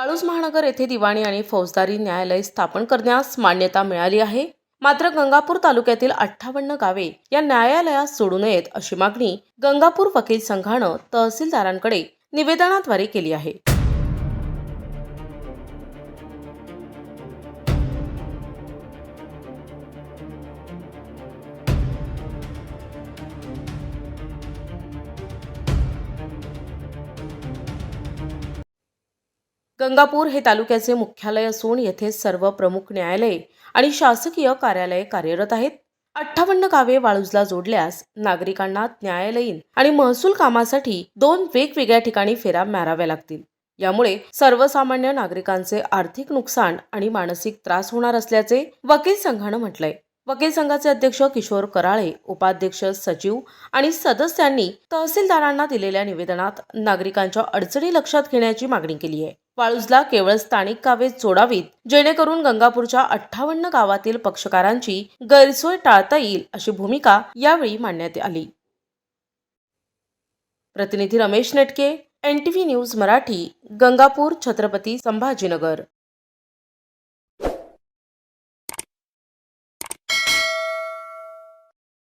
वाळूज महानगर येथे दिवाणी आणि फौजदारी न्यायालय स्थापन करण्यास मान्यता मिळाली आहे. मात्र गंगापूर तालुक्यातील 58 गावे या न्यायालयात सोडू नयेत अशी मागणी गंगापूर वकील संघानं तहसीलदारांकडे निवेदनाद्वारे केली आहे. गंगापूर हे तालुक्याचे मुख्यालय असून येथे सर्व प्रमुख न्यायालये आणि शासकीय कार्यालये कार्यरत आहेत. 58 गावे वाळूजला जोडल्यास नागरिकांना न्यायालयीन आणि महसूल कामासाठी 2 वेगवेगळ्या ठिकाणी फेऱ्या माराव्या लागतील. यामुळे सर्वसामान्य नागरिकांचे आर्थिक नुकसान आणि मानसिक त्रास होणार असल्याचे वकील संघानं म्हटलंय. वकील संघाचे अध्यक्ष किशोर कराळे, उपाध्यक्ष सचिव आणि सदस्यांनी तहसीलदारांना दिलेल्या निवेदनात नागरिकांच्या अडचणी लक्षात घेण्याची मागणी केली आहे. वाळूजला केवळ स्थानिक गावे जोडावीत, जेणेकरून गंगापूरच्या 58 गावातील पक्षकारांची गैरसोय टाळता येईल अशी भूमिका यावेळी मांडण्यात आली. प्रतिनिधी रमेश नेटके, NTV न्यूज मराठी, गंगापूर, छत्रपती संभाजीनगर.